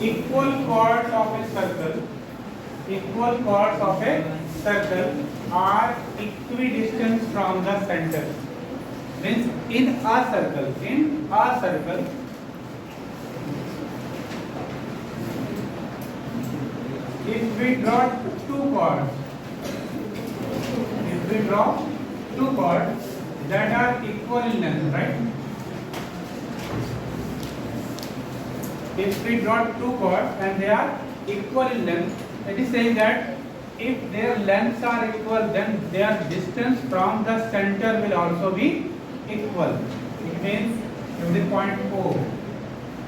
equal chords of a circle, equal chords of a circle are equidistant from the center. Means in a circle, if we draw two chords, that are equal in length, right? If we draw two chords and they are equal in length, it is saying that if their lengths are equal, then their distance from the center will also be equal. It means if the point O,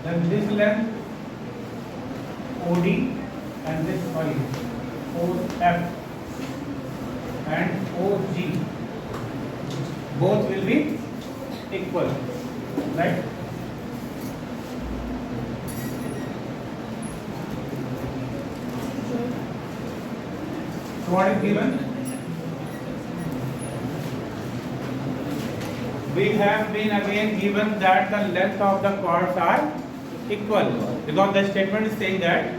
then this length OD and this OF and OG both will be equal, right? So what is given? We have been again given that the length of the chords are equal, because the statement is saying that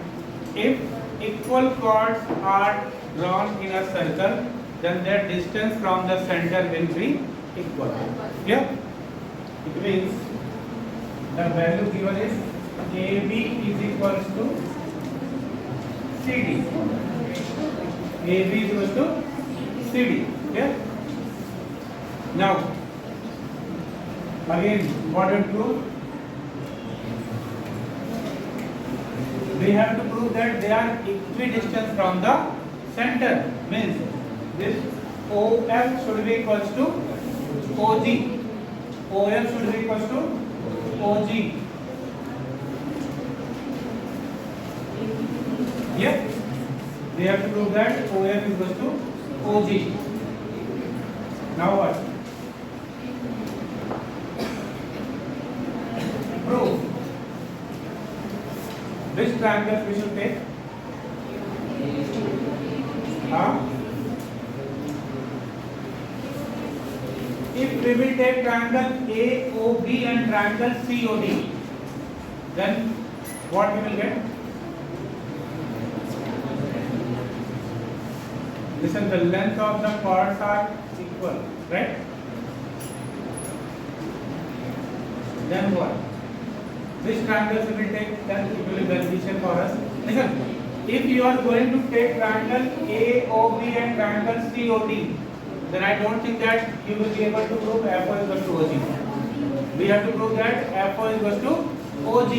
if equal chords are drawn in a circle, then their distance from the center will be equal. Clear? It means the value given is AB is equals to CD. AB is equals to CD. Clear? Now, again, what do we prove? We have to prove that they are equidistant from the center. Means this OF should be equals to OG. OF should be equals to OG. Yeah? We have to prove that OF is equals to OG. Now what? Prove. Which triangle we should take? If we will take triangle AOB and triangle COD, then what we will get? Listen, the length of the chords are equal, right? Then what? Which triangles we will take? Then it will be beneficial for us. Listen, if you are going to take triangle AOB and triangle COD, then I don't think that you will be able to prove FO is equal to OG. We have to prove that FO is equal to OG.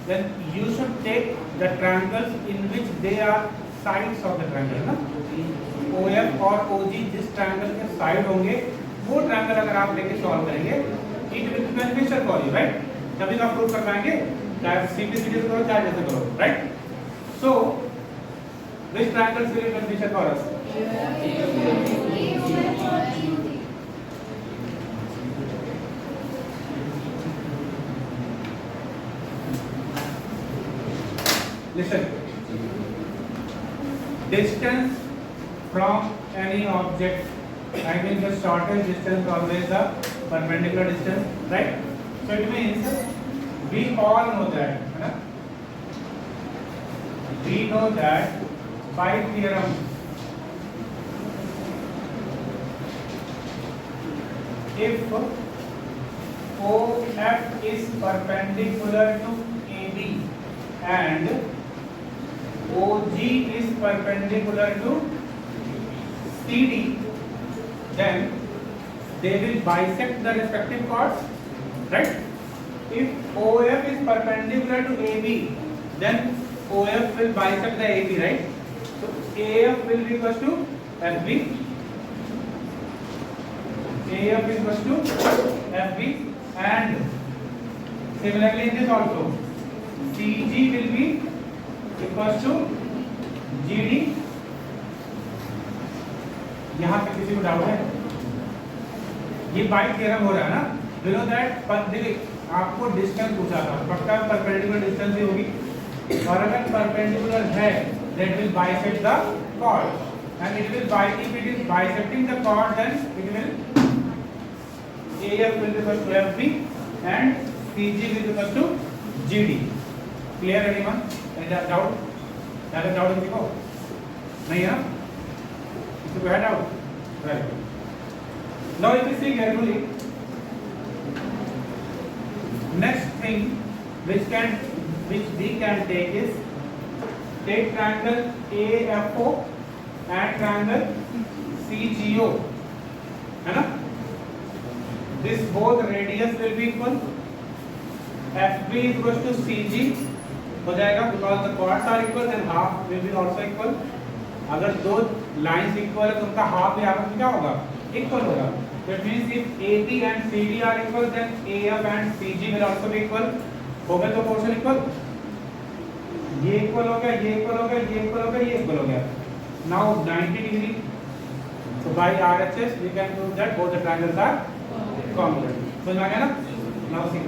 Then you should take the triangles in which they are sides of the triangle. ना? OF और OG जिस triangle के side होंगे, वो triangle अगर आप लेके solve करेंगे, it will be beneficial for you, right? तभी तो आप prove कर पाएंगे, चाहे CPCD से करो, चाहे जैसे करो, right? So, which triangles will be beneficial for us? Listen, distance from any object, I mean the shortest distance always the perpendicular distance, right? So it means we all know that, right? We know that by theorem, if OF is perpendicular to AB and OG is perpendicular to CD, then they will bisect the respective chords, right? If OF is perpendicular to AB, then OF will bisect the AB, right? So AF will be equal to FB. AF is equal to FB, and similarly in this also CG will be equal to GD. यहाँ पे किसी को doubt है? ये by theorem हो रहा है ना? We know that, देखिए आपको डिस्टेंस पूछा था, पक्का परपेंडिकुलर डिस्टेंस ही होगी, और अगर परपेंडिकुलर है, that will bisect the chord, and it will if it is bisecting the chord, then it will AF will be equal to FB and CG will be equal to GD. Clear anyone? Any doubt? Any doubt किसी को? नहीं है? किसी को है doubt? Very good. Now if you see carefully, next thing which we can take is take triangle AFO and triangle CGO, है ना? This both radius will be equal. FB is equal to CG हो जाएगा because the chords are equal then half will be also equal. अगर दो lines equal है तो उनका half भी आपस में क्या होगा? Equal होगा. That means if AB and CD are equal then AF and CG will also be equal. हो गए तो portion equal. ये equal हो गया, ये equal हो गया, ये equal हो गया, ये equal हो गया. Now 90 degree. So by RHS we can prove that both the triangles are congruent. समझ में आ गया ना? Now see.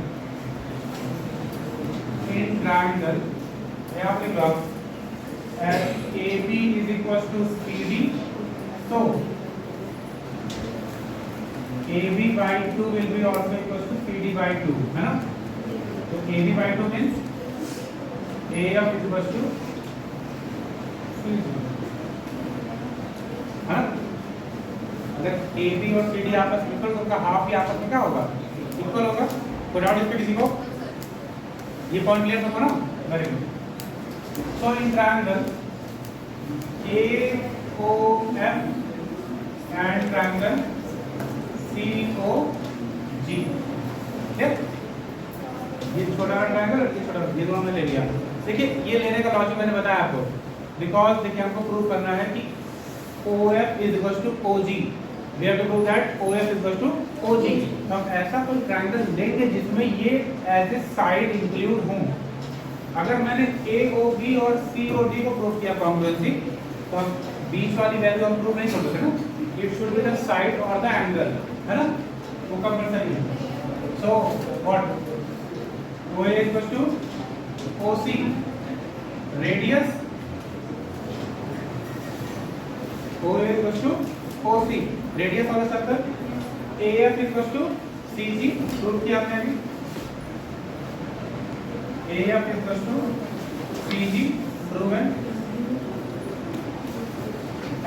In triangle, यहाँ पे graph as AB is equals to CD, so AB by 2 will be also equals to CD by 2, है ना? तो AB by 2 means AF is equals to CD, है ना? अगर AB और CD आपस में इक्वल तो उनका हाफ भी आपस में क्या होगा? इक्वल होगा. कोई डाउट इस पे किसी को? ये पॉइंट क्लियर होगा ना? Very good. So in triangle AOF and triangle COG, ठीक है? ये छोटा ट्रायंगल और ये छोटा, ये दोनों में ले लिया. देखिए ये लेने का लॉजिक मैंने बताया आपको, बिकॉज देखिए हमको प्रूव करना है कि OF is equals to OG. We have to prove that OF is equals to OG. तो हम ऐसा कोई ट्रायंगल लेंगे जिसमें ये एज ए साइड इंक्लूड हों. अगर मैंने AOB और COD को प्रूव किया कॉन्ग्रुएंसी, तो हम बीच वाली वैल्यू हम प्रूव नहीं कर सकते ना. It should be the side और द एंगल, है ना? वो कंपल्सरी है. So what OA is equals to OC, radius OA is equals to OC, radius of the circle. AF is equals to CG, prove किया आपने अभी. AF is equals to CG, proven.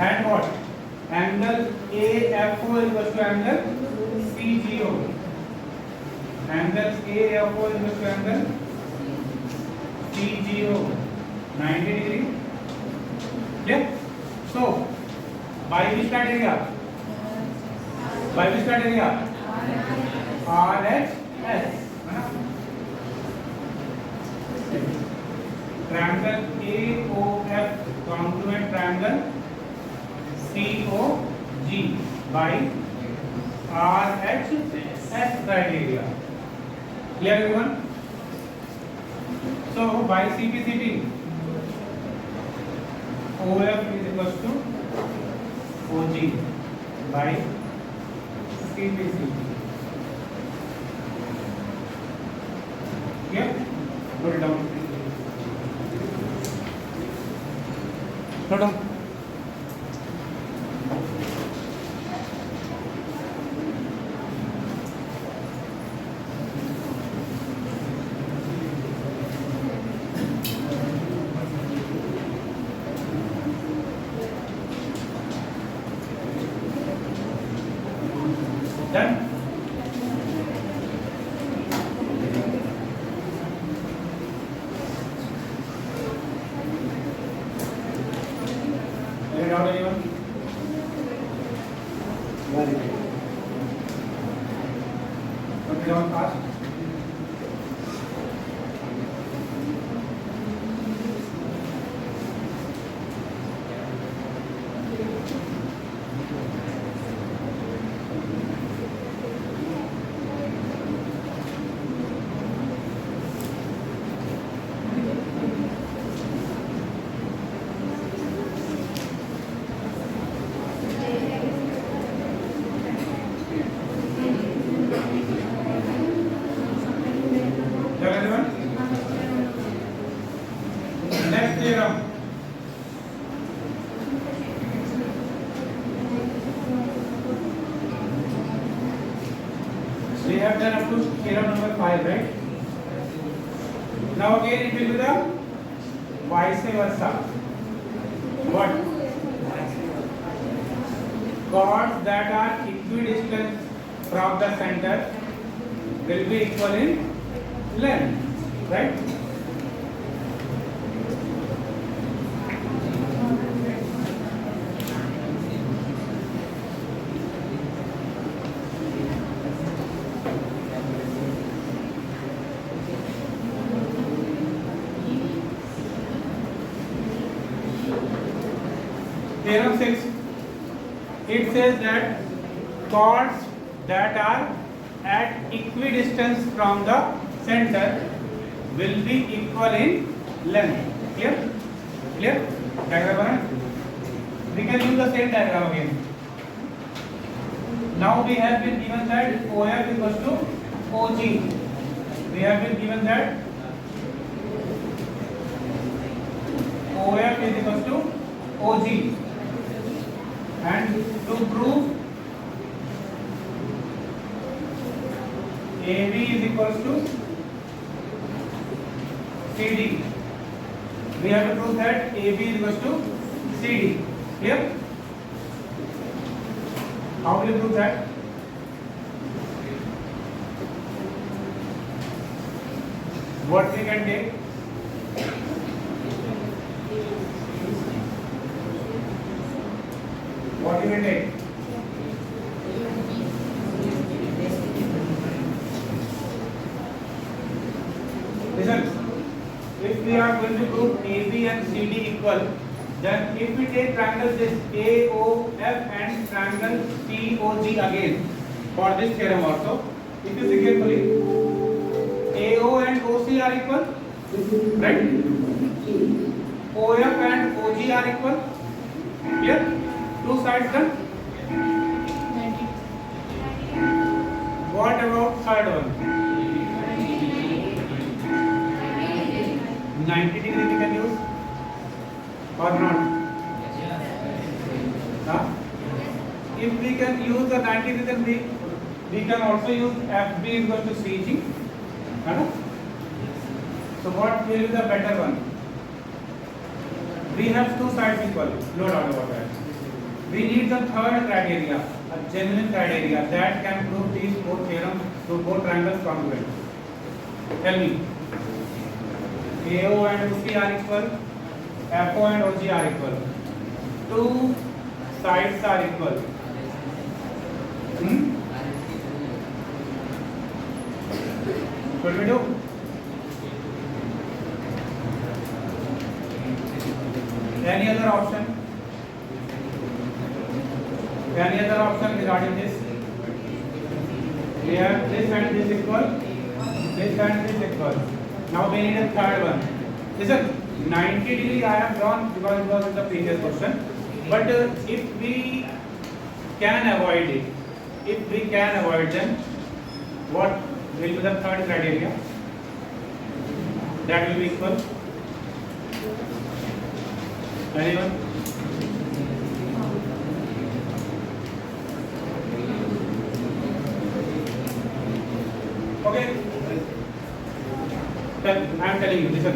And what? Angle AFO is equals to angle CGO. Angle AFO is equals to angle CGO, 90 degree. Clear? So by which criteria? By which criteria? RHS. Triangle AOF congruent triangle COG by RHS criteria. Clear everyone? So by CPCT, OF is equals to OG by CPCT. Clear? Put it down. Put it down. Done? Any doubt anyone? Very good. Okay, down fast. Next theorem. We have done up to theorem number 5, right? Now again it will be the vice versa. What? Chords that are equidistant from the center will be equal in length, right? Theorem 6, it says that chords that are at equidistance from the center will be equal in length. Clear? Clear? Diagram bana? We can use the same diagram again. Now we have been given that OF equals to OG. We have been given that OF is equals to OG. And to prove AB is equals to CD, we have to prove that AB is equals to CD. Clear? How will you prove that? What we can take? What you will take? Listen, if we are going to prove AB and CD equal, then if we take triangle this AOF and triangle COG again for this theorem also, if you see carefully, AO and OC are equal, right? OF and OG are equal. Clear? Two sides done. What about third one? 90 degree we can use or not? Huh? If we can use the 90 degree, then we can also use FB equal to CG. So what will be the better one? We have two sides equal, no doubt about that. We need the third criteria, a genuine criteria that can prove these both theorems to both triangles congruent. Tell me. AO and OC are equal, FO and OG are equal. Two sides are equal. What we do? Any other option? Any other option regarding this? We have this and this equal, this and this equal. Now we need a third one. Listen, 90 degree I have drawn because it was in the previous question. But if we can avoid it, then what will be the third criteria? That will be equal. Anyone? Okay. I am telling you, listen.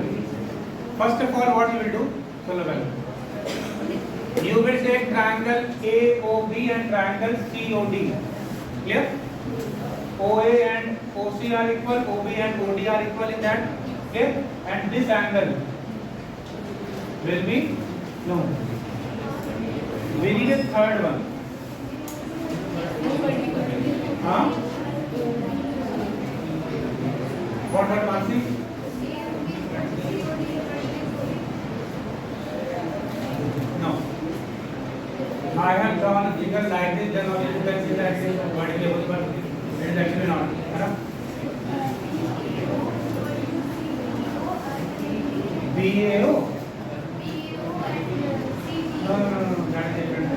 First of all, what you will do? You will take triangle AOB and triangle COD. Clear? OA and OC are equal, OB and OD are equal in that. Okay? And this angle will be known. We need a third one. Huh? What Mansi? No. I have drawn a figure like this, then only you can see that it is vertical level, but it is actually not. BAO? No, that is different.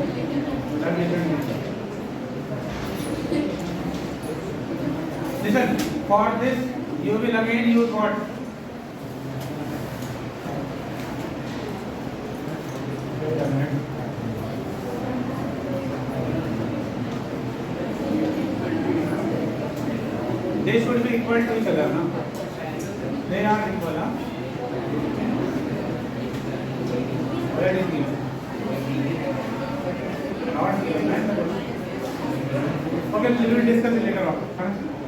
That is different. Listen, for this, you will again use what? Wait a minute. They should be equal to each other, no? They are equal, huh? That is given. Not given, right? Okay, we will discuss it later on.